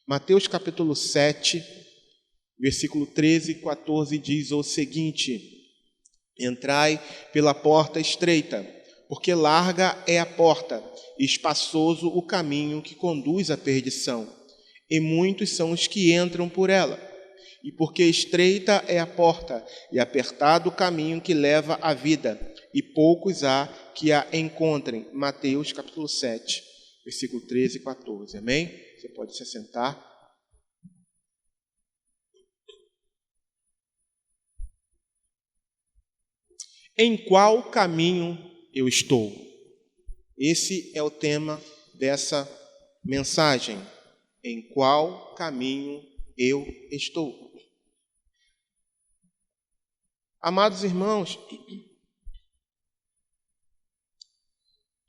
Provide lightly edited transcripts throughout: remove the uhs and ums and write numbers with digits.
Mateus capítulo 7, versículo 13 e 14 diz o seguinte: Entrai pela porta estreita, porque larga é a porta, e espaçoso o caminho que conduz à perdição, e muitos são os que entram por ela. E porque estreita é a porta, e apertado o caminho que leva à vida, e poucos há que a encontrem. Mateus capítulo 7, versículo 13 e 14. Amém? Você pode se assentar. Em qual caminho eu estou? Esse é o tema dessa mensagem. Em qual caminho eu estou? Amados irmãos,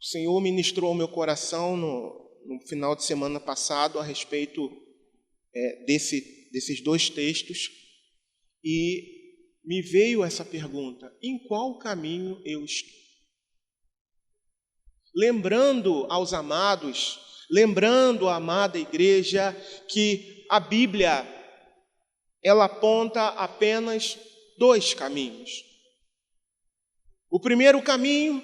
o Senhor ministrou ao meu coração no final de semana passado a respeito desses dois textos, e me veio essa pergunta: em qual caminho eu estou? Lembrando aos amados, lembrando a amada igreja, que a Bíblia, ela aponta apenas dois caminhos. O primeiro caminho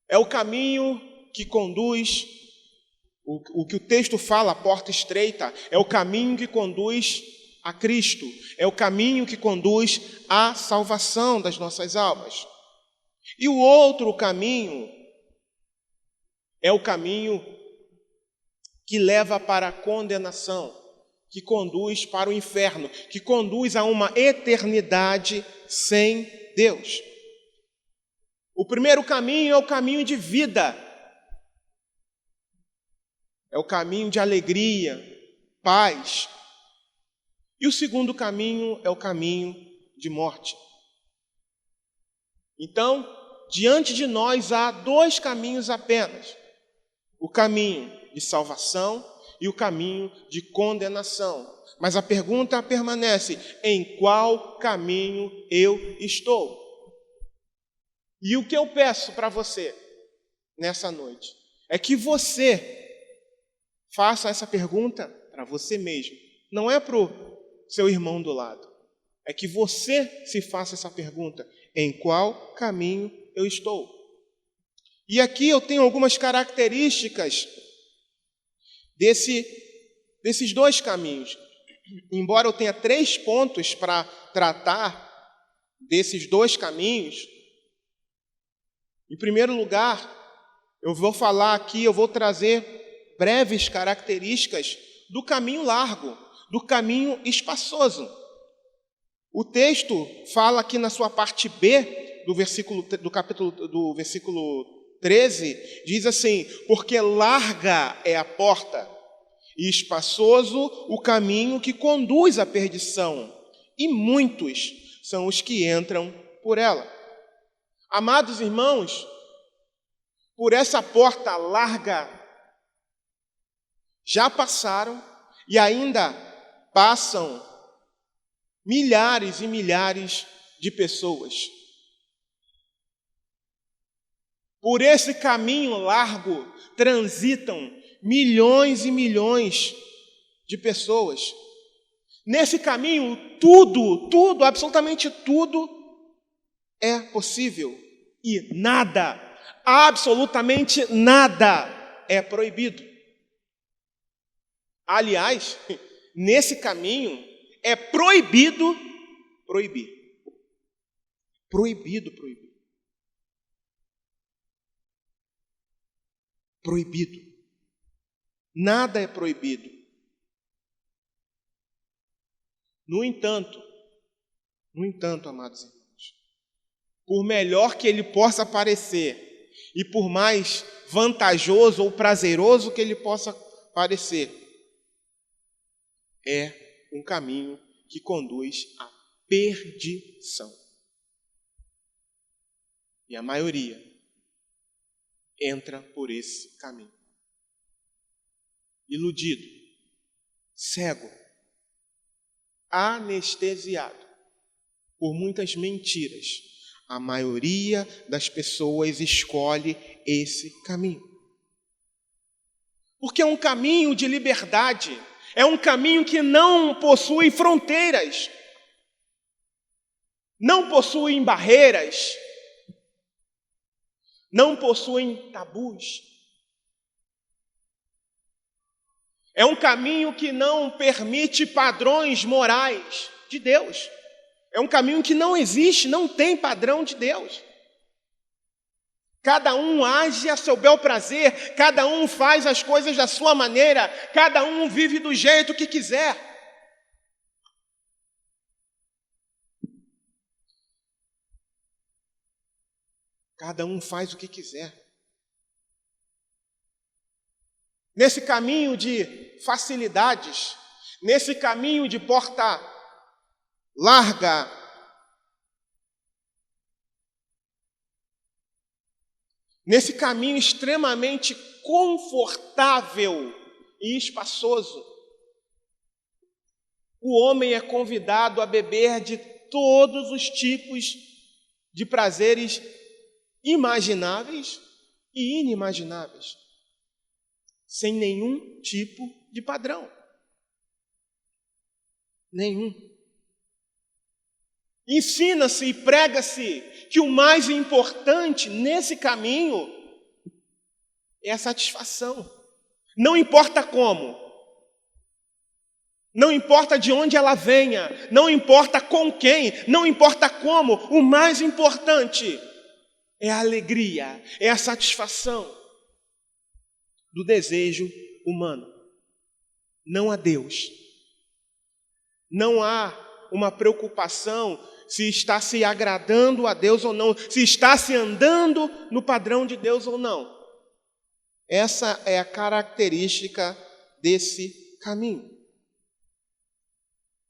é o caminho que conduz, o que o texto fala, a porta estreita, é o caminho que conduz a Cristo, é o caminho que conduz à salvação das nossas almas. E o outro caminho é o caminho que leva para a condenação, que conduz para o inferno, que conduz a uma eternidade sem Deus. O primeiro caminho é o caminho de vida, é o caminho de alegria, paz. E o segundo caminho é o caminho de morte. Então, diante de nós há dois caminhos apenas: o caminho de salvação e o caminho de condenação. Mas a pergunta permanece: em qual caminho eu estou? E o que eu peço para você nessa noite é que você faça essa pergunta para você mesmo. Não é para o seu irmão do lado. É que você se faça essa pergunta: em qual caminho eu estou? E aqui eu tenho algumas características desses dois caminhos. Embora eu tenha 3 pontos para tratar desses dois caminhos, em primeiro lugar, eu vou trazer breves características do caminho largo, do caminho espaçoso. O texto fala aqui na sua parte B do versículo 13, diz assim: porque larga é a porta e espaçoso o caminho que conduz à perdição, e muitos são os que entram por ela. Amados irmãos, por essa porta larga já passaram e ainda passam milhares e milhares de pessoas. Por esse caminho largo transitam milhões e milhões de pessoas. Nesse caminho, tudo, absolutamente tudo é possível. E nada, absolutamente nada é proibido. Aliás, nesse caminho é proibido proibir. Proibido proibir. Proibido. Nada é proibido. No entanto, amados irmãos, por melhor que ele possa parecer e por mais vantajoso ou prazeroso que ele possa parecer, é um caminho que conduz à perdição. E a maioria entra por esse caminho. Iludido, cego, anestesiado por muitas mentiras, a maioria das pessoas escolhe esse caminho. porque é um caminho de liberdade, é um caminho que não possui fronteiras, não possui barreiras, não possui tabus. É um caminho que não permite padrões morais de Deus. É um caminho que não existe, não tem padrão de Deus. Cada um age a seu bel prazer, cada um faz as coisas da sua maneira, cada um vive do jeito que quiser. Cada um faz o que quiser. Nesse caminho de facilidades, nesse caminho de porta larga, nesse caminho extremamente confortável e espaçoso, o homem é convidado a beber de todos os tipos de prazeres imagináveis e inimagináveis, sem nenhum tipo de padrão. Nenhum. Ensina-se e prega-se que o mais importante nesse caminho é a satisfação. Não importa como, não importa de onde ela venha, não importa com quem, não importa como, o mais importante é a alegria, é a satisfação do desejo humano. Não há Deus. Não há uma preocupação se está se agradando a Deus ou não, se está se andando no padrão de Deus ou não. Essa é a característica desse caminho.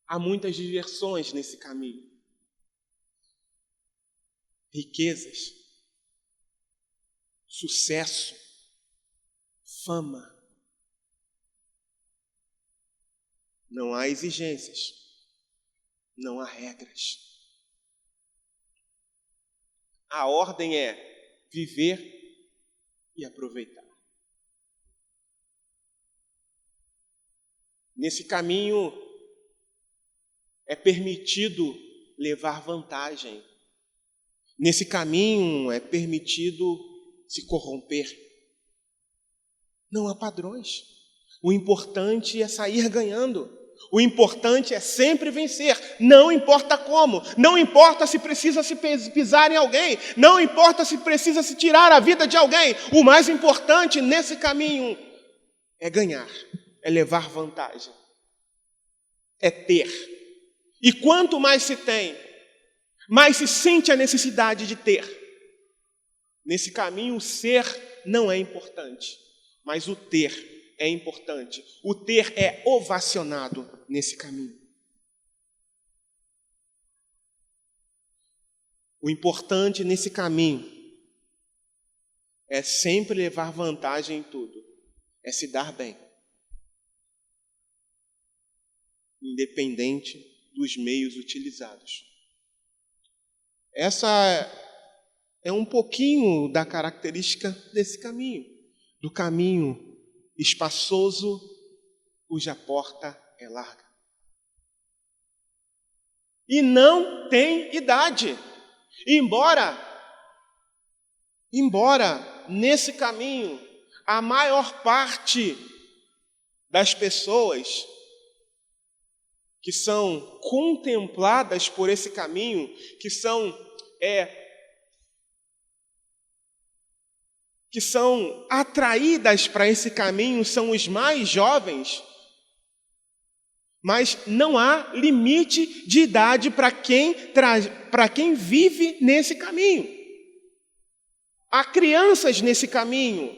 Há muitas diversões nesse caminho. Riquezas, sucesso, fama. Não há exigências, não há regras. A ordem é viver e aproveitar. Nesse caminho é permitido levar vantagem. Nesse caminho é permitido se corromper. Não há padrões. O importante é sair ganhando. O importante é sempre vencer, não importa como, não importa se precisa se pisar em alguém, não importa se precisa se tirar a vida de alguém. O mais importante nesse caminho é ganhar, é levar vantagem, é ter. E quanto mais se tem, mais se sente a necessidade de ter. Nesse caminho, o ser não é importante, mas o ter é importante. O ter é ovacionado nesse caminho. O importante nesse caminho é sempre levar vantagem em tudo. É se dar bem. Independente dos meios utilizados. Essa é um pouquinho da característica desse caminho. Do caminho espaçoso, cuja porta é larga. E não tem idade. Embora nesse caminho a maior parte das pessoas que são contempladas por esse caminho, que são atraídas para esse caminho, são os mais jovens, mas não há limite de idade para quem vive nesse caminho. Há crianças nesse caminho,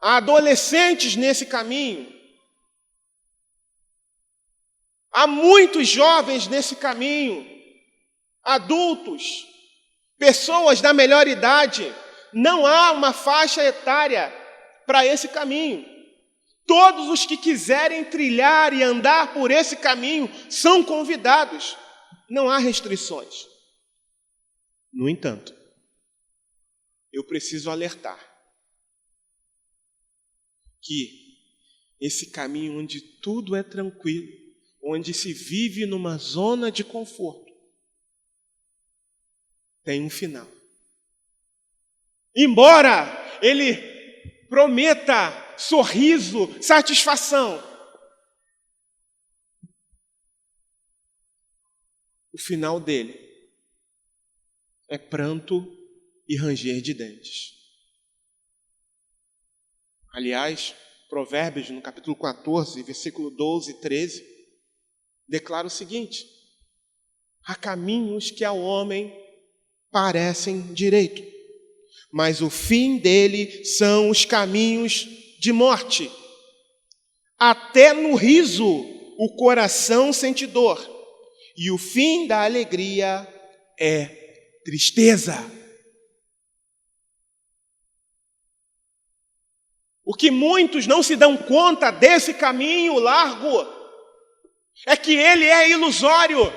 há adolescentes nesse caminho, há muitos jovens nesse caminho, adultos, pessoas da melhor idade. Não há uma faixa etária para esse caminho. Todos os que quiserem trilhar e andar por esse caminho são convidados. Não há restrições. No entanto, eu preciso alertar que esse caminho onde tudo é tranquilo, onde se vive numa zona de conforto, tem um final. Embora ele prometa sorriso, satisfação, o final dele é pranto e ranger de dentes. Aliás, Provérbios, no capítulo 14, versículo 12 e 13, declara o seguinte: há caminhos que ao homem parecem direito, mas o fim dele são os caminhos de morte. Até no riso o coração sente dor, e o fim da alegria é tristeza. O que muitos não se dão conta desse caminho largo é que ele é ilusório.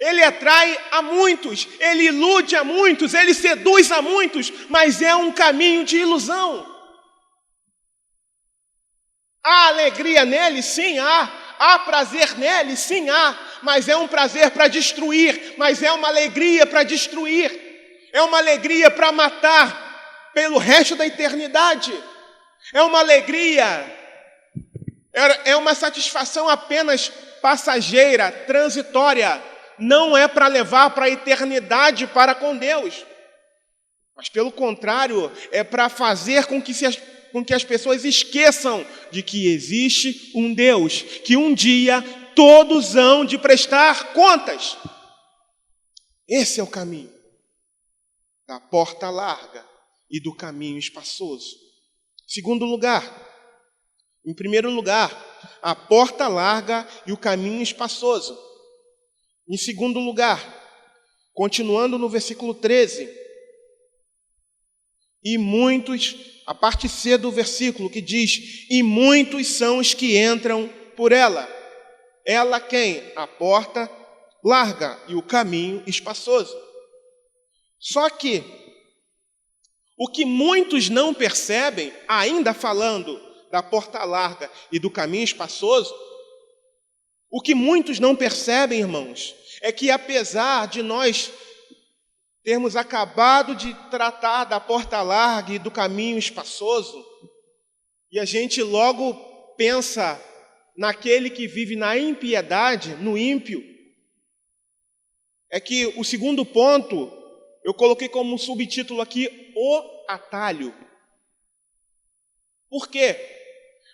Ele atrai a muitos, ele ilude a muitos, ele seduz a muitos, mas é um caminho de ilusão. Há alegria nele? Sim, há. Há prazer nele? Sim, há. Mas é um prazer para destruir, mas é uma alegria para destruir. É uma alegria para matar pelo resto da eternidade. É uma alegria, é uma satisfação apenas passageira, transitória. Não é para levar para a eternidade para com Deus. Mas, pelo contrário, é para fazer com que as pessoas esqueçam de que existe um Deus, que um dia todos hão de prestar contas. Esse é o caminho da porta larga e do caminho espaçoso. Segundo lugar, em primeiro lugar, a porta larga e o caminho espaçoso. Em segundo lugar, continuando no versículo 13, e muitos, a parte C do versículo que diz, e muitos são os que entram por ela. Ela quem? A porta larga e o caminho espaçoso. Só que o que muitos não percebem, ainda falando da porta larga e do caminho espaçoso, o que muitos não percebem, irmãos, é que apesar de nós termos acabado de tratar da porta larga e do caminho espaçoso, e a gente logo pensa naquele que vive na impiedade, no ímpio, é que o segundo ponto, eu coloquei como subtítulo aqui, o atalho. Por quê?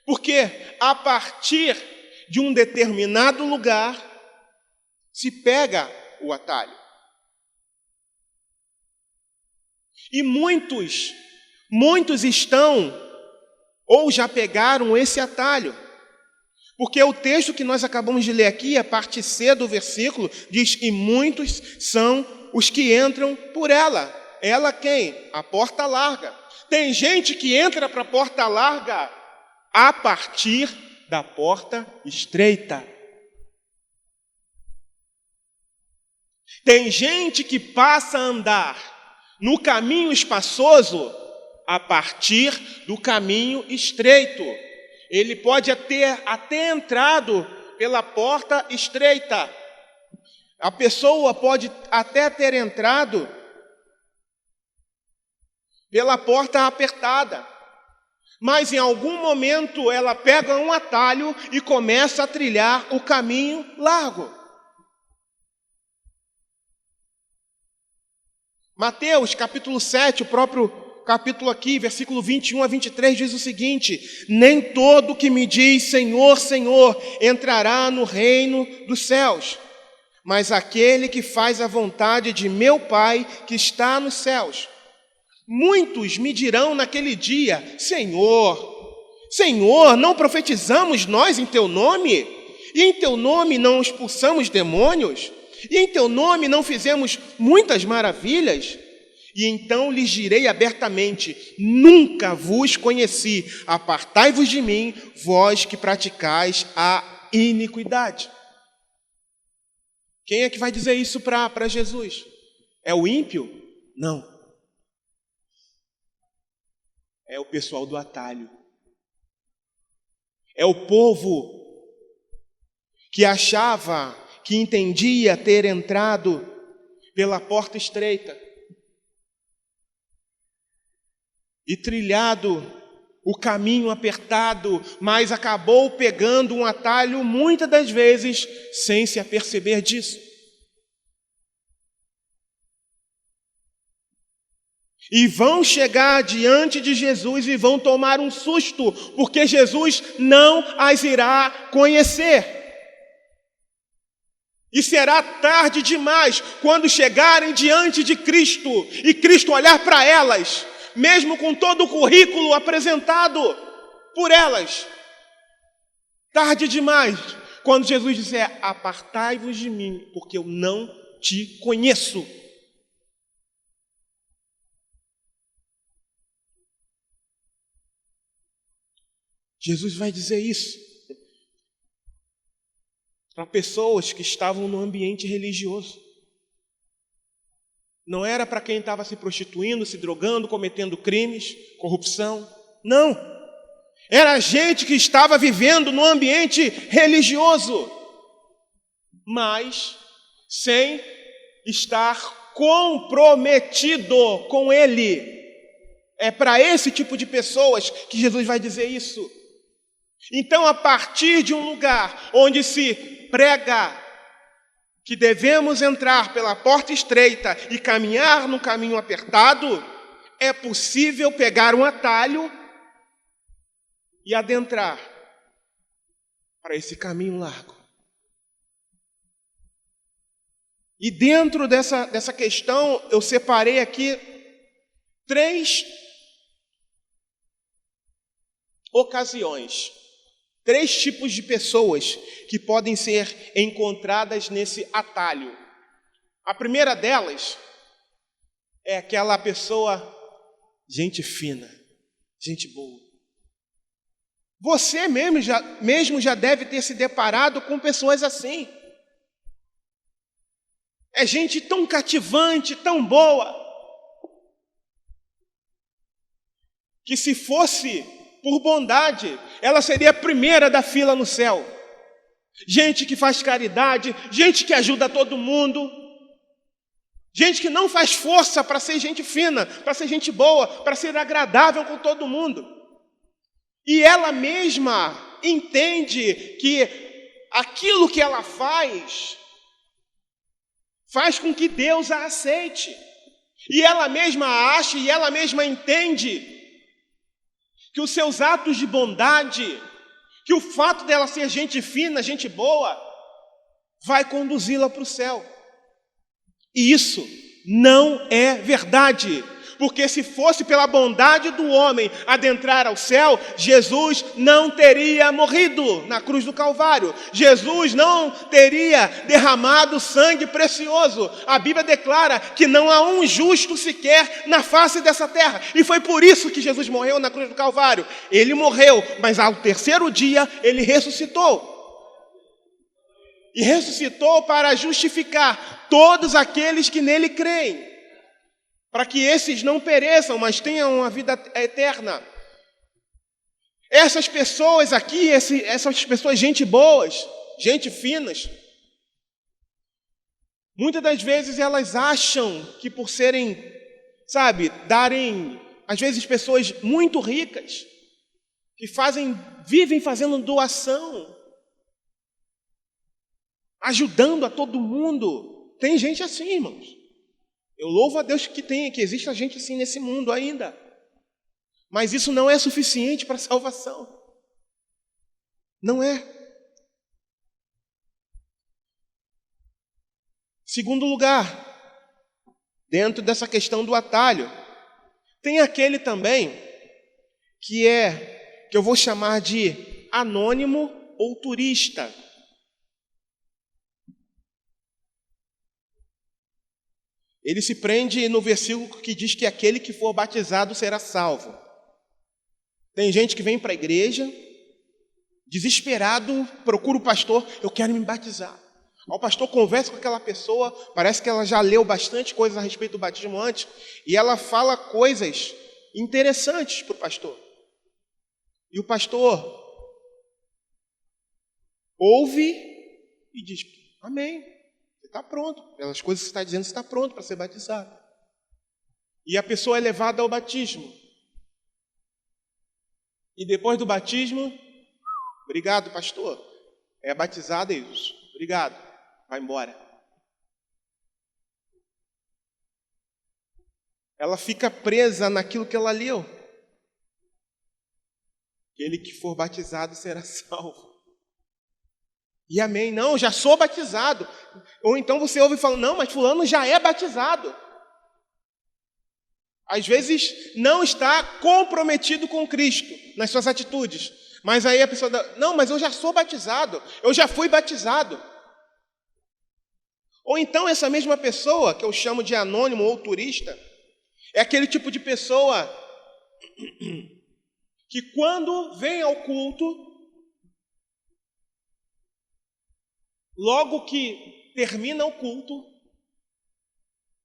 Porque a partir de um determinado lugar se pega o atalho. E muitos estão ou já pegaram esse atalho. Porque o texto que nós acabamos de ler aqui, a parte C do versículo, diz que muitos são os que entram por ela. Ela quem? A porta larga. Tem gente que entra para a porta larga a partir da porta estreita. Tem gente que passa a andar no caminho espaçoso a partir do caminho estreito. Ele pode ter até entrado pela porta estreita. A pessoa pode até ter entrado pela porta apertada. Mas em algum momento ela pega um atalho e começa a trilhar o caminho largo. Mateus, capítulo 7, o próprio capítulo aqui, versículo 21 a 23, diz o seguinte: nem todo que me diz Senhor, Senhor, entrará no reino dos céus, mas aquele que faz a vontade de meu Pai que está nos céus. Muitos me dirão naquele dia: Senhor, Senhor, não profetizamos nós em teu nome? E em teu nome não expulsamos demônios? E em teu nome não fizemos muitas maravilhas? E então lhes direi abertamente: nunca vos conheci, apartai-vos de mim, vós que praticais a iniquidade. Quem é que vai dizer isso para Jesus? É o ímpio? Não. É o pessoal do atalho. É o povo que achava, que entendia ter entrado pela porta estreita e trilhado o caminho apertado, mas acabou pegando um atalho muitas das vezes sem se aperceber disso. E vão chegar diante de Jesus e vão tomar um susto, porque Jesus não as irá conhecer. E será tarde demais quando chegarem diante de Cristo e Cristo olhar para elas, mesmo com todo o currículo apresentado por elas. Tarde demais quando Jesus disser: apartai-vos de mim, porque eu não te conheço. Jesus vai dizer isso para pessoas que estavam no ambiente religioso. Não era para quem estava se prostituindo, se drogando, cometendo crimes, corrupção. Não. Era gente que estava vivendo no ambiente religioso, mas sem estar comprometido com Ele. É para esse tipo de pessoas que Jesus vai dizer isso. Então, a partir de um lugar onde se prega que devemos entrar pela porta estreita e caminhar no caminho apertado, é possível pegar um atalho e adentrar para esse caminho largo. E dentro dessa questão, eu separei aqui 3 ocasiões. 3 tipos de pessoas que podem ser encontradas nesse atalho. A primeira delas é aquela pessoa, gente fina, gente boa. Você mesmo já deve ter se deparado com pessoas assim. É gente tão cativante, tão boa, que se fosse por bondade, ela seria a primeira da fila no céu. Gente que faz caridade, gente que ajuda todo mundo, gente que não faz força para ser gente fina, para ser gente boa, para ser agradável com todo mundo. E ela mesma entende que aquilo que ela faz com que Deus a aceite. E ela mesma acha e ela mesma entende que os seus atos de bondade, que o fato dela ser gente fina, gente boa, vai conduzi-la para o céu. E isso não é verdade, porque se fosse pela bondade do homem adentrar ao céu, Jesus não teria morrido na cruz do Calvário. Jesus não teria derramado sangue precioso. A Bíblia declara que não há um justo sequer na face dessa terra. E foi por isso que Jesus morreu na cruz do Calvário. Ele morreu, mas ao 3º dia ele ressuscitou. E ressuscitou para justificar todos aqueles que nele creem, para que esses não pereçam, mas tenham uma vida eterna. Essas pessoas aqui, essas pessoas gente boas, gente finas, muitas das vezes elas acham que por serem, às vezes pessoas muito ricas, que vivem fazendo doação, ajudando a todo mundo. Tem gente assim, irmãos. Eu louvo a Deus que exista gente assim nesse mundo ainda. Mas isso não é suficiente para a salvação. Não é. Segundo lugar, dentro dessa questão do atalho, tem aquele também que eu vou chamar de anônimo ou turista. Ele se prende no versículo que diz que aquele que for batizado será salvo. Tem gente que vem para a igreja, desesperado, procura o pastor, eu quero me batizar. O pastor conversa com aquela pessoa, parece que ela já leu bastante coisas a respeito do batismo antes, e ela fala coisas interessantes para o pastor. E o pastor ouve e diz: amém, você está pronto. Pelas coisas que você está dizendo, você está pronto para ser batizado. E a pessoa é levada ao batismo. E depois do batismo, obrigado, pastor. É batizado, é isso. Obrigado. Vai embora. Ela fica presa naquilo que ela leu. Aquele que for batizado será salvo. E amém. Não, já sou batizado. Ou então você ouve e fala: não, mas fulano já é batizado. Às vezes não está comprometido com Cristo nas suas atitudes. Mas aí a pessoa não, mas eu já sou batizado. Eu já fui batizado. Ou então essa mesma pessoa, que eu chamo de anônimo ou turista, é aquele tipo de pessoa que quando vem ao culto, logo que termina o culto,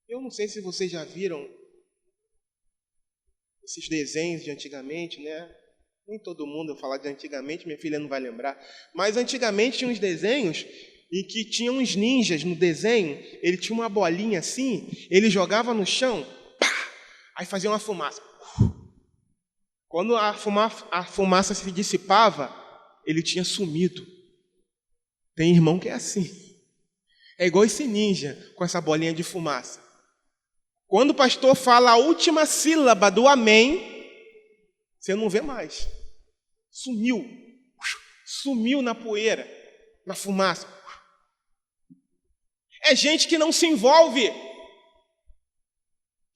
eu não sei se vocês já viram esses desenhos de antigamente, né? Nem todo mundo, eu falar de antigamente, minha filha não vai lembrar, mas antigamente tinha uns desenhos em que tinha uns ninjas no desenho, ele tinha uma bolinha assim, ele jogava no chão, pá, aí fazia uma fumaça. Quando a fumaça se dissipava, ele tinha sumido. Tem irmão que é assim. É igual esse ninja com essa bolinha de fumaça. Quando o pastor fala a última sílaba do amém, você não vê mais. Sumiu. Sumiu na poeira, na fumaça. É gente que não se envolve.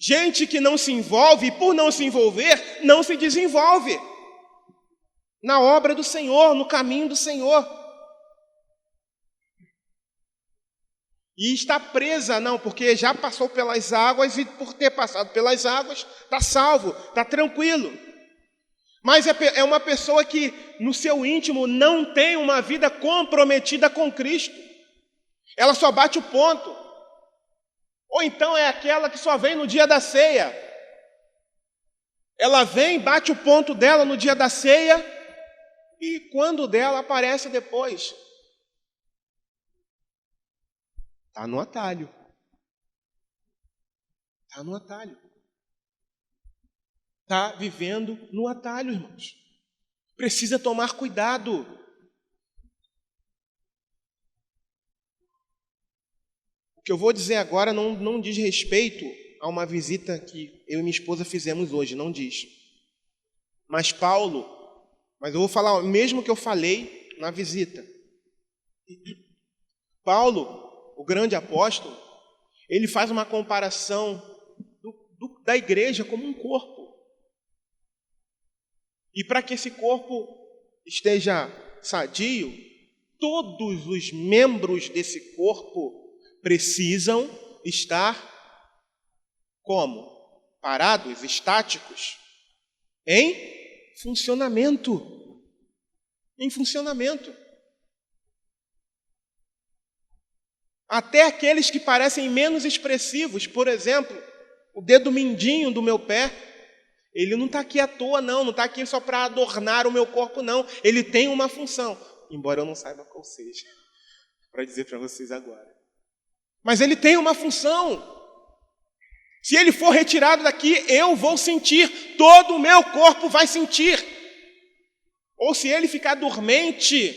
Gente que não se envolve, e por não se envolver, não se desenvolve na obra do Senhor, no caminho do Senhor. E está presa, não, porque já passou pelas águas e por ter passado pelas águas, está salvo, está tranquilo. Mas é uma pessoa que no seu íntimo não tem uma vida comprometida com Cristo. Ela só bate o ponto. Ou então é aquela que só vem no dia da ceia. Ela vem, bate o ponto dela no dia da ceia e quando dela aparece depois. Está no atalho. Está no atalho. Está vivendo no atalho, irmãos. Precisa tomar cuidado. O que eu vou dizer agora não diz respeito a uma visita que eu e minha esposa fizemos hoje, não diz. Mas eu vou falar o mesmo que eu falei na visita. Paulo, o grande apóstolo, ele faz uma comparação da igreja como um corpo. E para que esse corpo esteja sadio, todos os membros desse corpo precisam estar como? Parados, estáticos, em funcionamento. Em funcionamento. Até aqueles que parecem menos expressivos, por exemplo, o dedo mindinho do meu pé, ele não está aqui à toa, não está aqui só para adornar o meu corpo, não. Ele tem uma função, embora eu não saiba qual seja, para dizer para vocês agora. Mas ele tem uma função. Se ele for retirado daqui, eu vou sentir, todo o meu corpo vai sentir. Ou se ele ficar dormente,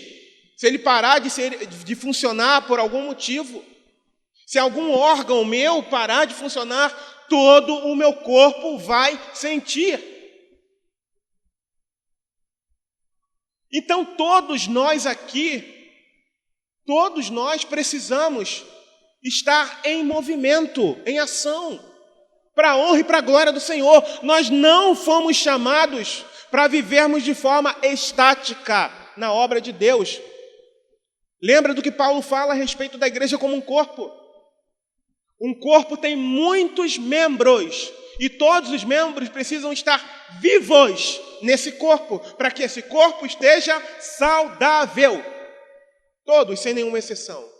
se ele parar de funcionar por algum motivo, se algum órgão meu parar de funcionar, todo o meu corpo vai sentir. Então todos nós aqui, todos nós precisamos estar em movimento, em ação, para a honra e para a glória do Senhor. Nós não fomos chamados para vivermos de forma estática na obra de Deus. Lembra do que Paulo fala a respeito da igreja como um corpo? Um corpo tem muitos membros e todos os membros precisam estar vivos nesse corpo, para que esse corpo esteja saudável. Todos, sem nenhuma exceção.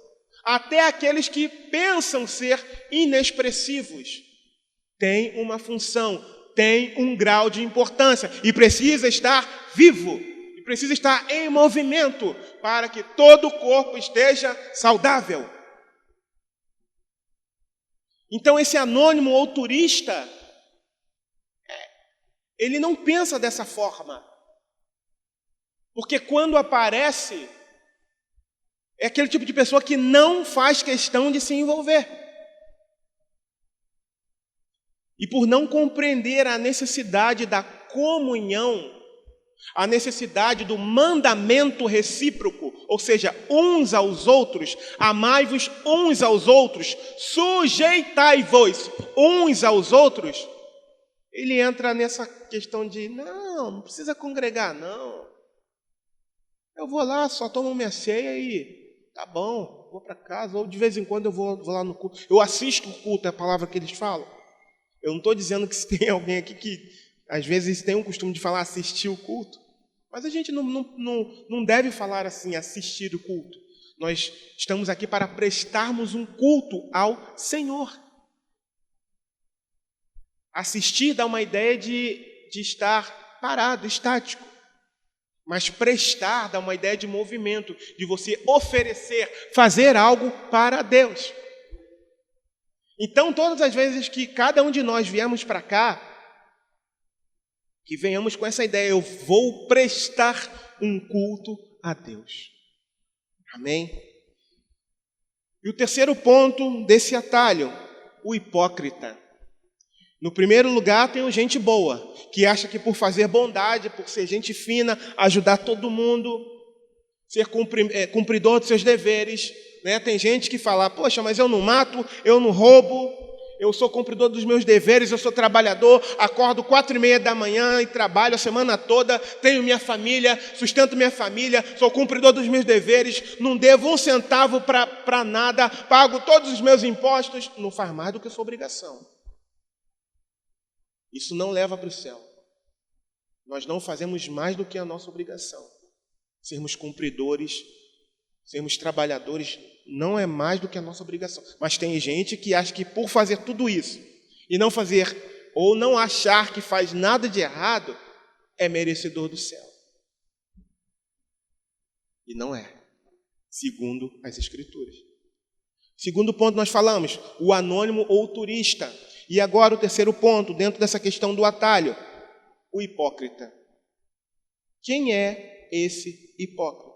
Até aqueles que pensam ser inexpressivos têm uma função, têm um grau de importância e precisa estar vivo, e precisa estar em movimento. para que todo o corpo esteja saudável. Então esse anônimo ou turista, ele não pensa dessa forma. Porque quando aparece, é aquele tipo de pessoa que não faz questão de se envolver. E por não compreender a necessidade da comunhão, a necessidade do mandamento recíproco, ou seja, uns aos outros, amai-vos uns aos outros, sujeitai-vos uns aos outros, ele entra nessa questão de, não precisa congregar, não. Eu vou lá, só tomo minha ceia e tá bom, vou para casa, ou de vez em quando eu vou lá no culto. Eu assisto o culto, é a palavra que eles falam. Eu não estou dizendo que se tem alguém aqui que, às vezes, tem o costume de falar assistir o culto. Mas a gente não deve falar assim, assistir o culto. Nós estamos aqui para prestarmos um culto ao Senhor. Assistir dá uma ideia de estar parado, estático. Mas prestar dá uma ideia de movimento, de você oferecer, fazer algo para Deus. Então, todas as vezes que cada um de nós viemos para cá, que venhamos com essa ideia, eu vou prestar um culto a Deus. Amém? E o terceiro ponto desse atalho, o hipócrita. No primeiro lugar, tem gente boa, que acha que por fazer bondade, por ser gente fina, ajudar todo mundo, ser cumpridor dos seus deveres, né? Tem gente que fala, poxa, mas eu não mato, eu não roubo, eu sou cumpridor dos meus deveres, eu sou trabalhador, acordo 4:30 da manhã e trabalho a semana toda, tenho minha família, sustento minha família, sou cumpridor dos meus deveres, não devo um centavo para nada, pago todos os meus impostos, não faz mais do que sua obrigação. Isso não leva para o céu. Nós não fazemos mais do que a nossa obrigação. Sermos cumpridores, sermos trabalhadores, não é mais do que a nossa obrigação. Mas tem gente que acha que por fazer tudo isso, e não fazer, ou não achar que faz nada de errado, é merecedor do céu. E não é, segundo as Escrituras. Segundo ponto nós falamos, o anônimo ou o turista. E agora o terceiro ponto, dentro dessa questão do atalho, o hipócrita. Quem é esse hipócrita?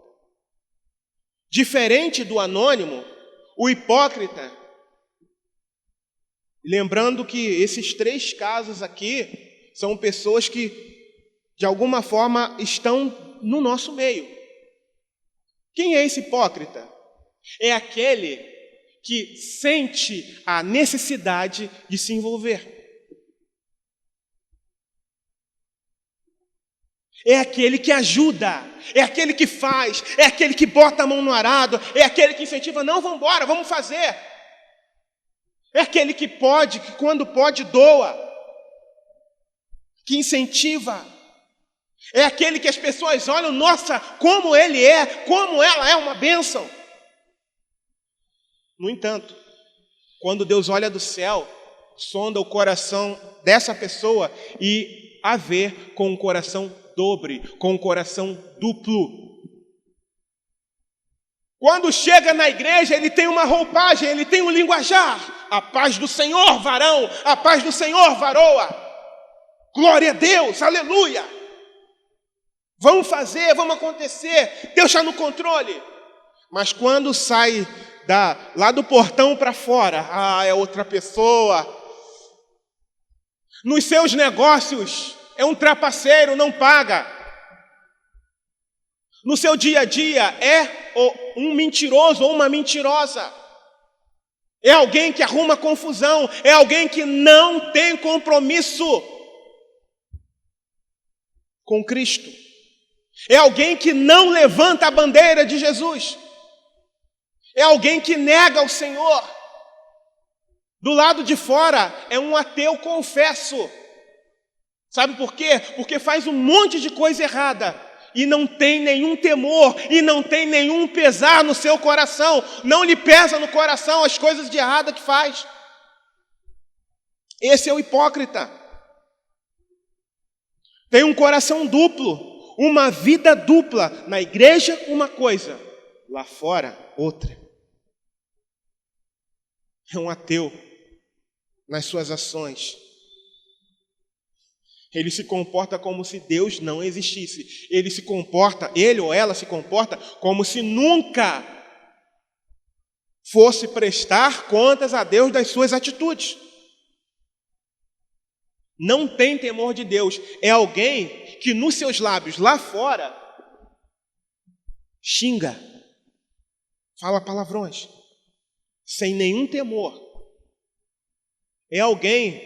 Diferente do anônimo, o hipócrita, lembrando que esses três casos aqui são pessoas que, de alguma forma, estão no nosso meio. Quem é esse hipócrita? É aquele que sente a necessidade de se envolver. É aquele que ajuda, é aquele que faz, é aquele que bota a mão no arado, é aquele que incentiva, não, vamos embora, vamos fazer. É aquele que pode, que quando pode, doa, que incentiva. É aquele que as pessoas olham, nossa, como ele é, como ela é uma bênção. No entanto, quando Deus olha do céu, sonda o coração dessa pessoa e a vê com um coração dobre, com um coração duplo. Quando chega na igreja, ele tem uma roupagem, ele tem um linguajar. A paz do Senhor, varão, a paz do Senhor, varoa. Glória a Deus, aleluia. Vamos fazer, vamos acontecer, Deus está no controle. Mas quando sai lá do portão para fora, é outra pessoa. Nos seus negócios, é um trapaceiro, não paga. No seu dia a dia, é um mentiroso ou uma mentirosa. É alguém que arruma confusão, é alguém que não tem compromisso com Cristo. É alguém que não levanta a bandeira de Jesus. É alguém que nega o Senhor. Do lado de fora é um ateu confesso. Sabe por quê? Porque faz um monte de coisa errada e não tem nenhum temor e não tem nenhum pesar no seu coração. Não lhe pesa no coração as coisas de errada que faz. Esse é o hipócrita. Tem um coração duplo. uma vida dupla. Na igreja, uma coisa, lá fora, outra. É um ateu nas suas ações. Ele se comporta como se Deus não existisse. Ele ou ela se comporta como se nunca fosse prestar contas a Deus das suas atitudes. Não tem temor de Deus. É alguém que nos seus lábios lá fora xinga, fala palavrões, sem nenhum temor. É alguém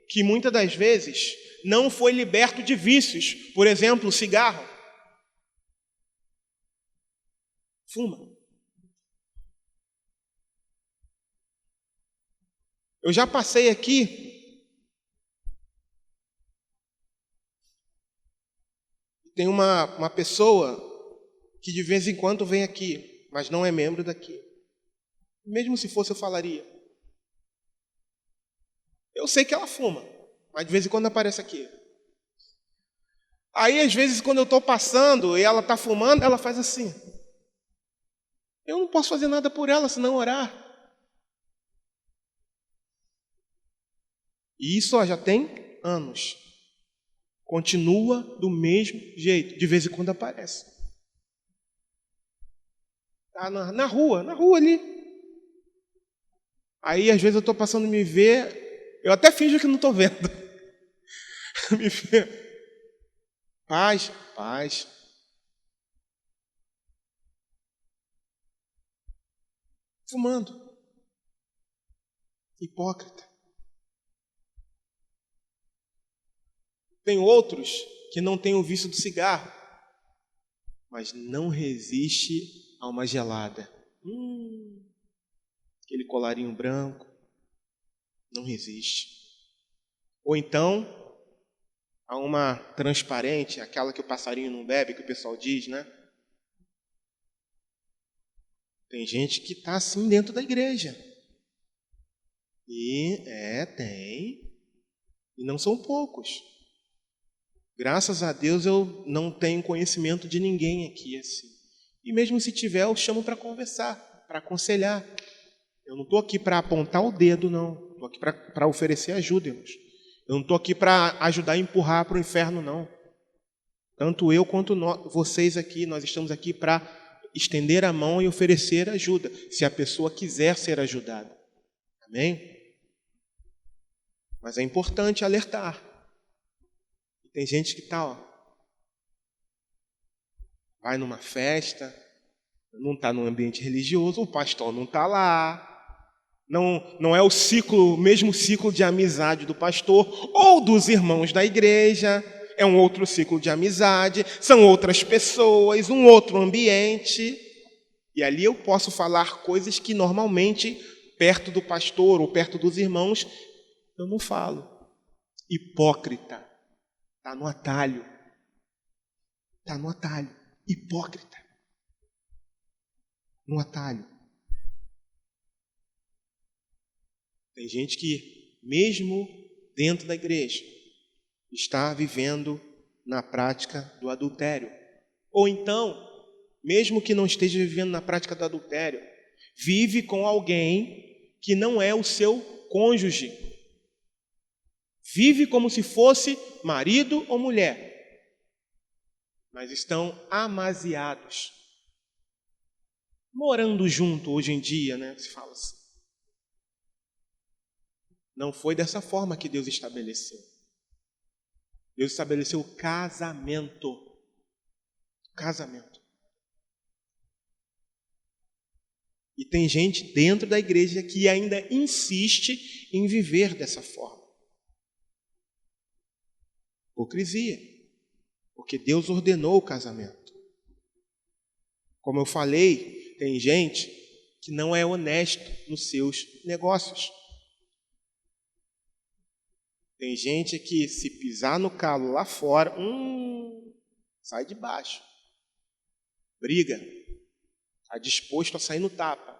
que muitas das vezes não foi liberto de vícios. Por exemplo, cigarro. Fuma. Eu já passei aqui. Tem uma pessoa que de vez em quando vem aqui, mas não é membro daqui. Mesmo se fosse, eu falaria. Eu sei que ela fuma, mas de vez em quando aparece aqui. Aí, às vezes, quando eu estou passando e ela está fumando, ela faz assim. Eu não posso fazer nada por ela, senão orar. E isso já tem anos. Continua do mesmo jeito. De vez em quando aparece. Tá na rua ali. Aí, às vezes, eu estou passando e me vê. Eu até finjo que não estou vendo. Me vê. Paz. Fumando. Hipócrita. Tem outros que não têm o vício do cigarro, mas não resiste a uma gelada. Aquele colarinho branco, não resiste. Ou então, a uma transparente, aquela que o passarinho não bebe, que o pessoal diz, né? Tem gente que está assim dentro da igreja. Tem. E não são poucos. Graças a Deus eu não tenho conhecimento de ninguém aqui assim. E mesmo se tiver, eu chamo para conversar, para aconselhar. Eu não estou aqui para apontar o dedo, não. Estou aqui para oferecer ajuda, irmãos. Eu não estou aqui para ajudar a empurrar para o inferno, não. Tanto eu quanto vocês aqui, nós estamos aqui para estender a mão e oferecer ajuda, se a pessoa quiser ser ajudada. Amém? Mas é importante alertar. Tem gente que vai numa festa, não está no ambiente religioso, o pastor não está lá, não é o mesmo ciclo de amizade do pastor ou dos irmãos da igreja, é um outro ciclo de amizade, são outras pessoas, um outro ambiente, e ali eu posso falar coisas que normalmente, perto do pastor ou perto dos irmãos, eu não falo. Hipócrita. Está no atalho. Hipócrita. No atalho. Tem gente que, mesmo dentro da igreja, está vivendo na prática do adultério. Ou então, mesmo que não esteja vivendo na prática do adultério, vive com alguém que não é o seu cônjuge. Vive como se fosse marido ou mulher, mas estão amasiados, morando junto hoje em dia, né? Se fala assim. Não foi dessa forma que Deus estabeleceu. Deus estabeleceu o casamento. Casamento. E tem gente dentro da igreja que ainda insiste em viver dessa forma. Hipocrisia, porque Deus ordenou o casamento. Como eu falei, tem gente que não é honesto nos seus negócios. Tem gente que, se pisar no calo lá fora, sai de baixo. Briga. Está disposto a sair no tapa.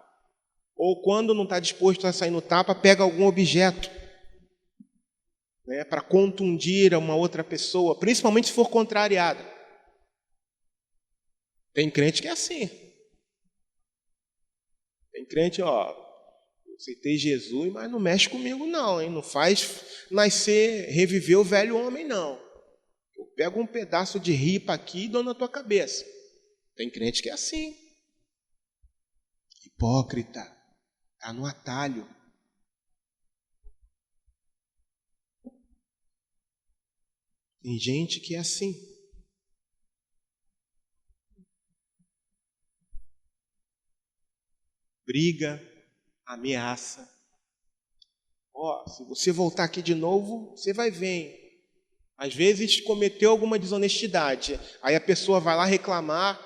Ou quando não está disposto a sair no tapa, pega algum objeto, né, para contundir a uma outra pessoa, principalmente se for contrariada. Tem crente que é assim. Tem crente, ó, eu aceitei Jesus, mas não mexe comigo não, hein? Não faz reviver o velho homem, não. Eu pego um pedaço de ripa aqui e dou na tua cabeça. Tem crente que é assim. Hipócrita. Está no atalho. Tem gente que é assim. Briga, ameaça. Ó, se você voltar aqui de novo, você vai ver, hein? Às vezes cometeu alguma desonestidade. Aí a pessoa vai lá reclamar.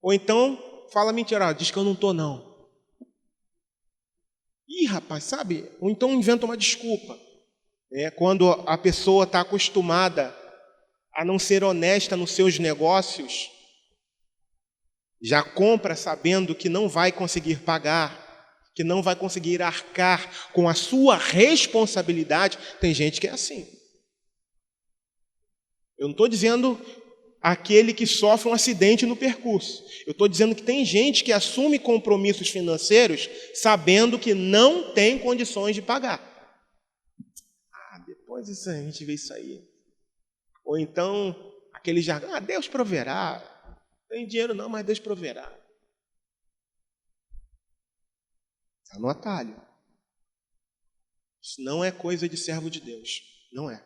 Ou então fala mentira, diz que eu não estou não. Ih, rapaz, sabe? Ou então inventa uma desculpa. Quando a pessoa está acostumada a não ser honesta nos seus negócios, já compra sabendo que não vai conseguir pagar, que não vai conseguir arcar com a sua responsabilidade. Tem gente que é assim. Eu não estou dizendo aquele que sofre um acidente no percurso. Eu estou dizendo que tem gente que assume compromissos financeiros sabendo que não tem condições de pagar. Depois a gente vê isso aí. Ou então, aquele jargão, Deus proverá. Não tem dinheiro não, mas Deus proverá. Está no atalho. Isso não é coisa de servo de Deus. Não é.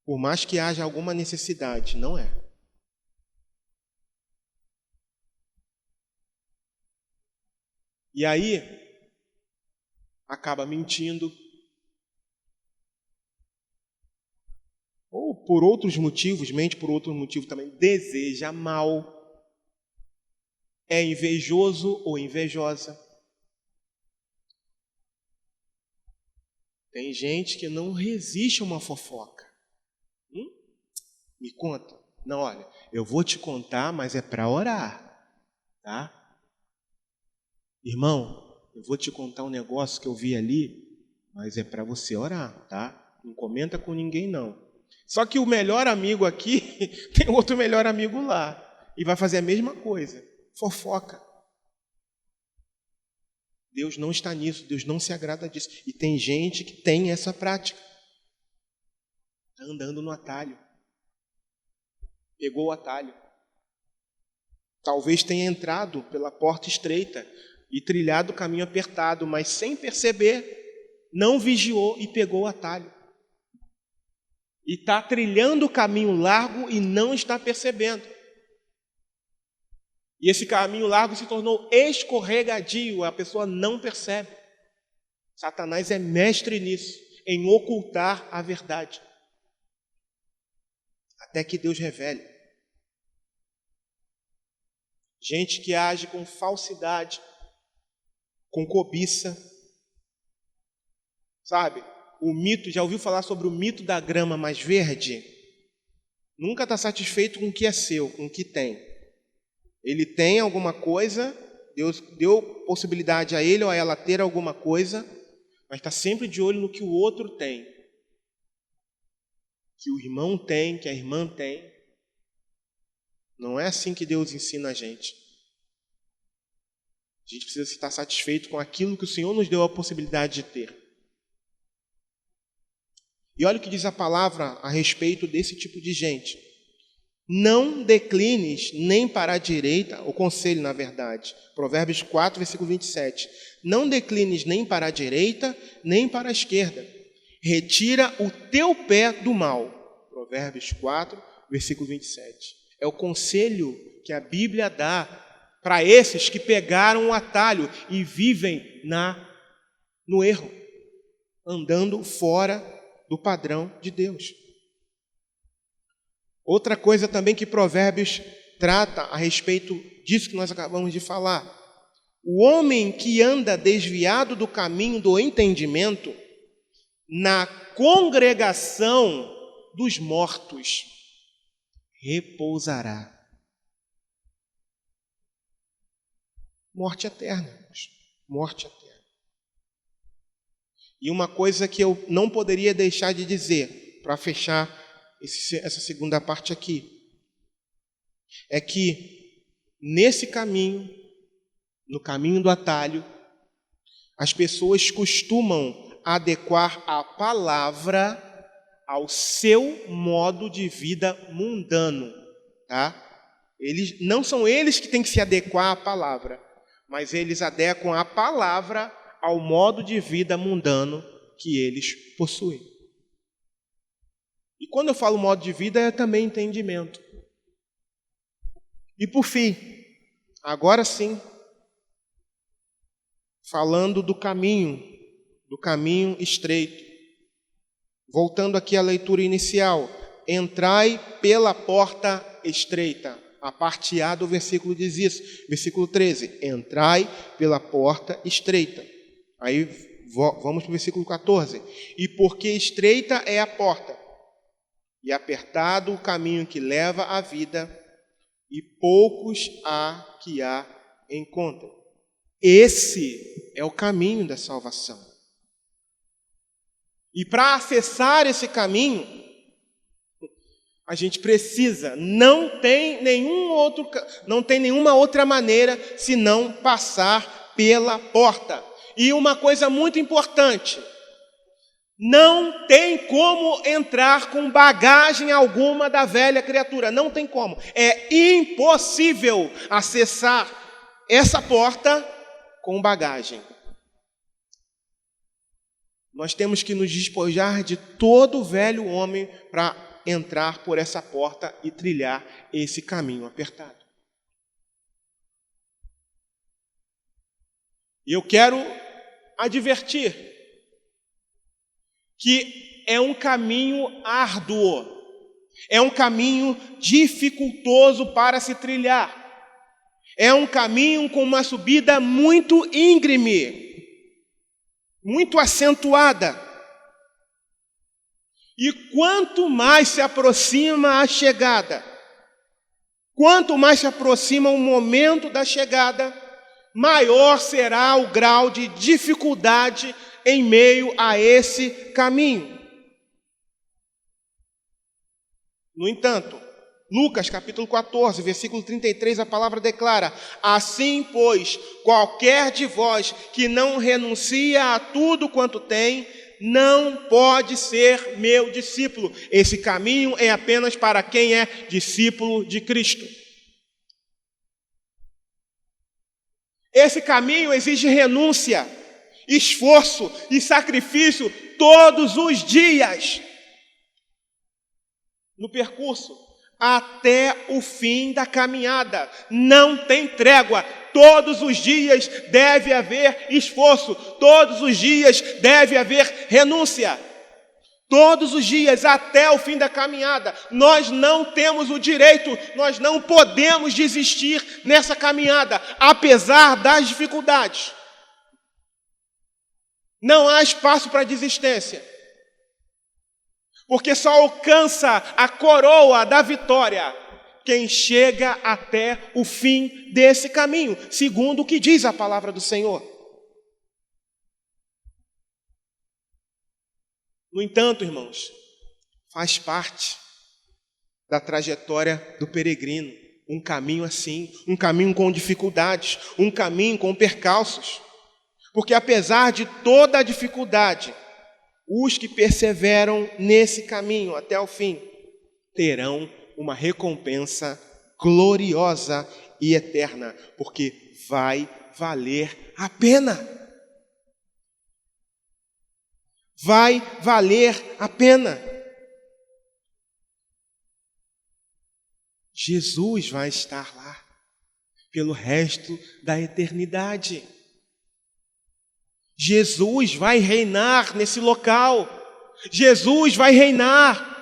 Por mais que haja alguma necessidade, não é. E aí, acaba mentindo. Ou por outros motivos, mente por outro motivo também, deseja mal. É invejoso ou invejosa. Tem gente que não resiste a uma fofoca. Me conta. Não, olha, eu vou te contar, mas é para orar, tá? Irmão, eu vou te contar um negócio que eu vi ali, mas é para você orar, tá? Não comenta com ninguém, não. Só que o melhor amigo aqui tem outro melhor amigo lá e vai fazer a mesma coisa. Fofoca. Deus não está nisso, Deus não se agrada disso. E tem gente que tem essa prática. Está andando no atalho. Pegou o atalho. Talvez tenha entrado pela porta estreita e trilhado o caminho apertado, mas sem perceber, não vigiou e pegou o atalho. E está trilhando o caminho largo e não está percebendo. E esse caminho largo se tornou escorregadio, a pessoa não percebe. Satanás é mestre nisso, em ocultar a verdade. Até que Deus revele. Gente que age com falsidade, com cobiça. Sabe? O mito, já ouviu falar sobre o mito da grama mais verde? Nunca está satisfeito com o que é seu, com o que tem. Ele tem alguma coisa, Deus deu possibilidade a ele ou a ela ter alguma coisa, mas está sempre de olho no que o outro tem. Que o irmão tem, que a irmã tem. Não é assim que Deus ensina a gente. A gente precisa estar satisfeito com aquilo que o Senhor nos deu a possibilidade de ter. E olha o que diz a palavra a respeito desse tipo de gente. Não declines nem para a direita, o conselho na verdade, Provérbios 4, versículo 27. Não declines nem para a direita, nem para a esquerda. Retira o teu pé do mal. Provérbios 4, versículo 27. É o conselho que a Bíblia dá para esses que pegaram o atalho e vivem no erro, andando fora do padrão de Deus. Outra coisa também que Provérbios trata a respeito disso que nós acabamos de falar. O homem que anda desviado do caminho do entendimento, na congregação dos mortos, repousará. Morte eterna, irmãos. Morte eterna. E uma coisa que eu não poderia deixar de dizer, para fechar essa segunda parte aqui. é que nesse caminho, no caminho do atalho, as pessoas costumam adequar a palavra ao seu modo de vida mundano, tá? Não são eles que têm que se adequar à palavra, mas eles adequam a palavra ao modo de vida mundano que eles possuem. E quando eu falo modo de vida, é também entendimento. E por fim, agora sim, falando do caminho estreito. Voltando aqui à leitura inicial, entrai pela porta estreita. A parte A do versículo diz isso. Versículo 13, entrai pela porta estreita. Aí vamos para o versículo 14. E porque estreita é a porta, e apertado o caminho que leva à vida, e poucos há que a encontrem. Esse é o caminho da salvação. E para acessar esse caminho, a gente precisa, não tem nenhuma outra maneira senão passar pela porta. E uma coisa muito importante, não tem como entrar com bagagem alguma da velha criatura, não tem como. É impossível acessar essa porta com bagagem. Nós temos que nos despojar de todo o velho homem para entrar por essa porta e trilhar esse caminho apertado. E eu quero advertir que é um caminho árduo, é um caminho dificultoso para se trilhar, é um caminho com uma subida muito íngreme, muito acentuada. E quanto mais se aproxima a chegada, quanto mais se aproxima o momento da chegada, maior será o grau de dificuldade em meio a esse caminho. No entanto, Lucas capítulo 14, versículo 33, a palavra declara: assim, pois, qualquer de vós que não renuncia a tudo quanto tem, não pode ser meu discípulo. Esse caminho é apenas para quem é discípulo de Cristo. Esse caminho exige renúncia, esforço e sacrifício todos os dias no percurso até o fim da caminhada. Não tem trégua. Todos os dias deve haver esforço. Todos os dias deve haver renúncia. Todos os dias até o fim da caminhada. Nós não temos o direito, nós não podemos desistir nessa caminhada, apesar das dificuldades. Não há espaço para desistência. Porque só alcança a coroa da vitória quem chega até o fim desse caminho, segundo o que diz a palavra do Senhor. No entanto, irmãos, faz parte da trajetória do peregrino, um caminho assim, um caminho com dificuldades, um caminho com percalços. Porque apesar de toda a dificuldade, os que perseveram nesse caminho até o fim terão uma recompensa gloriosa e eterna, porque vai valer a pena. Vai valer a pena. Jesus vai estar lá pelo resto da eternidade. Jesus vai reinar nesse local. Jesus vai reinar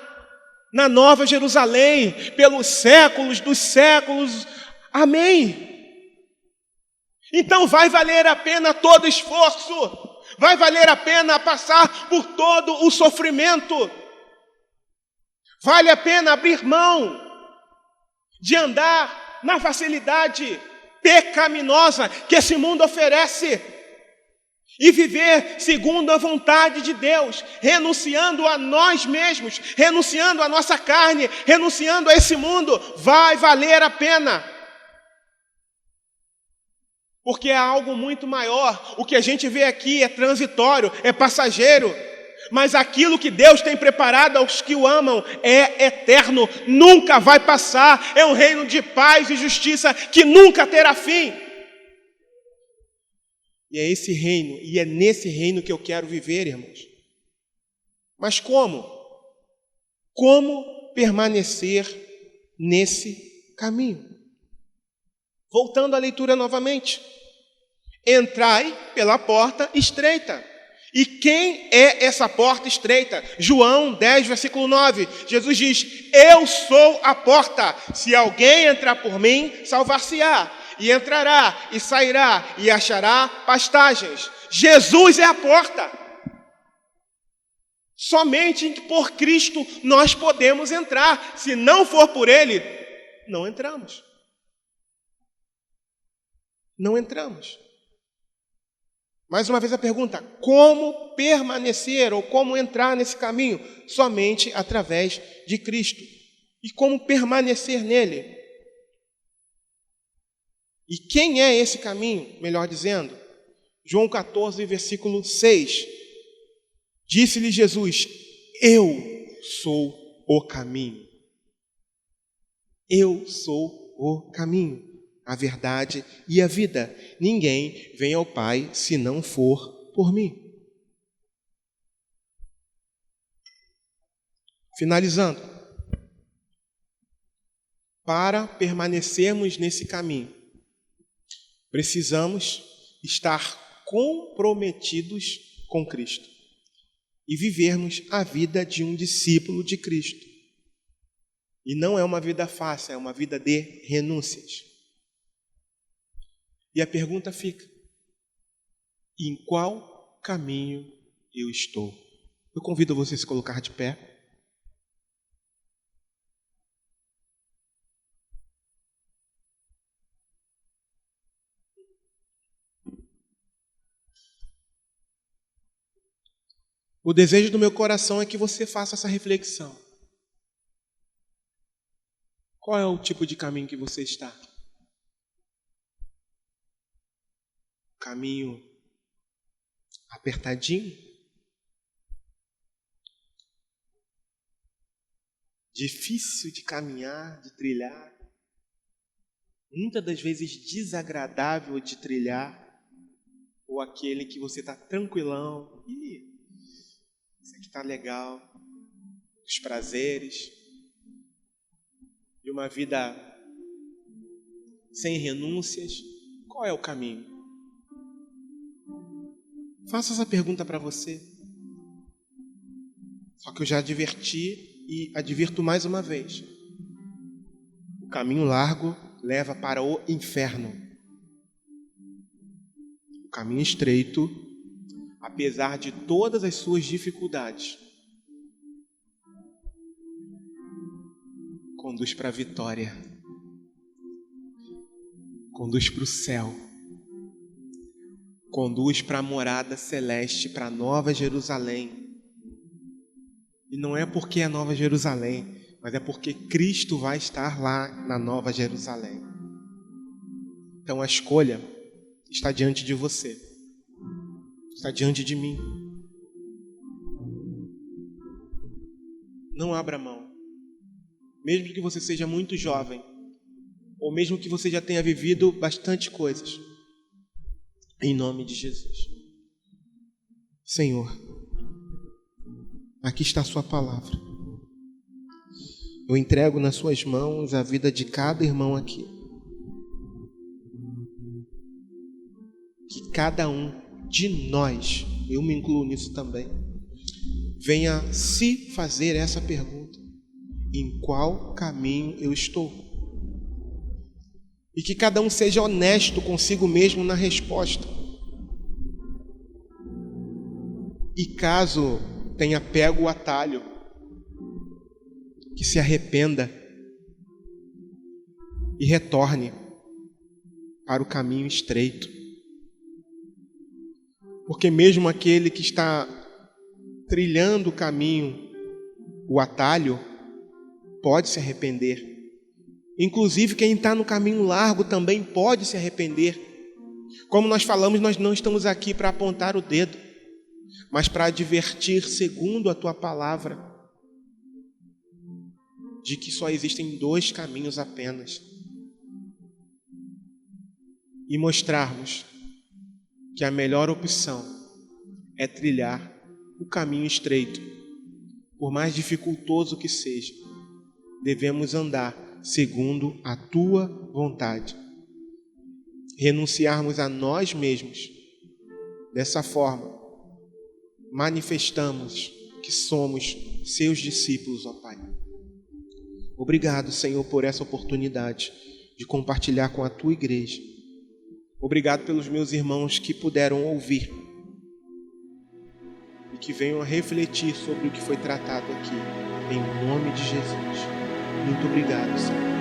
na Nova Jerusalém pelos séculos dos séculos. Amém. Então vai valer a pena todo esforço. Vai valer a pena passar por todo o sofrimento. Vale a pena abrir mão de andar na facilidade pecaminosa que esse mundo oferece. e viver segundo a vontade de Deus, renunciando a nós mesmos, renunciando à nossa carne, renunciando a esse mundo, vai valer a pena. Porque é algo muito maior. O que a gente vê aqui é transitório, é passageiro. Mas aquilo que Deus tem preparado aos que o amam é eterno, nunca vai passar. É um reino de paz e justiça que nunca terá fim. E é esse reino, e é nesse reino que eu quero viver, irmãos. Mas como? Como permanecer nesse caminho? Voltando à leitura novamente. Entrai pela porta estreita. E quem é essa porta estreita? João 10, versículo 9. Jesus diz: eu sou a porta. Se alguém entrar por mim, salvar-se-á. E entrará, e sairá, e achará pastagens. Jesus é a porta. Somente por Cristo nós podemos entrar. Se não for por Ele, não entramos. Não entramos. Mais uma vez a pergunta: como permanecer ou como entrar nesse caminho? Somente através de Cristo. E como permanecer nele? E quem é esse caminho, melhor dizendo? João 14, versículo 6. Disse-lhe Jesus: eu sou o caminho. Eu sou o caminho, a verdade e a vida. Ninguém vem ao Pai se não for por mim. Finalizando. Para permanecermos nesse caminho, precisamos estar comprometidos com Cristo e vivermos a vida de um discípulo de Cristo. E não é uma vida fácil, é uma vida de renúncias. E a pergunta fica: em qual caminho eu estou? Eu convido você a se colocar de pé. O desejo do meu coração é que você faça essa reflexão. Qual é o tipo de caminho que você está? Caminho apertadinho? Difícil de caminhar, de trilhar? Muitas das vezes desagradável de trilhar? Ou aquele que você está tranquilão? Isso aqui está legal. Os prazeres de uma vida sem renúncias. Qual é o caminho? Faça essa pergunta para você. Só que eu já adverti e advirto mais uma vez. O caminho largo leva para o inferno. O caminho estreito, apesar de todas as suas dificuldades, conduz para a vitória. Conduz para o céu. Conduz para a morada celeste, para a Nova Jerusalém. E não é porque é Nova Jerusalém, mas é porque Cristo vai estar lá na Nova Jerusalém. Então a escolha está diante de você. Está diante de mim. Não abra mão. Mesmo que você seja muito jovem, ou mesmo que você já tenha vivido bastante coisas, em nome de Jesus. Senhor, aqui está a sua palavra. Eu entrego nas suas mãos a vida de cada irmão aqui. Que cada um de nós, eu me incluo nisso também, venha se fazer essa pergunta: em qual caminho eu estou? E que cada um seja honesto consigo mesmo na resposta. E caso tenha pego o atalho, que se arrependa e retorne para o caminho estreito. Porque mesmo aquele que está trilhando o caminho, o atalho, pode se arrepender. Inclusive quem está no caminho largo também pode se arrepender. Como nós falamos, nós não estamos aqui para apontar o dedo, mas para advertir, segundo a tua palavra, de que só existem 2 caminhos apenas. E mostrarmos que a melhor opção é trilhar o caminho estreito. Por mais dificultoso que seja, devemos andar segundo a tua vontade. Renunciarmos a nós mesmos. Dessa forma, manifestamos que somos seus discípulos, ó Pai. Obrigado, Senhor, por essa oportunidade de compartilhar com a tua igreja. Obrigado pelos meus irmãos que puderam ouvir e que venham a refletir sobre o que foi tratado aqui, em nome de Jesus. Muito obrigado, Senhor.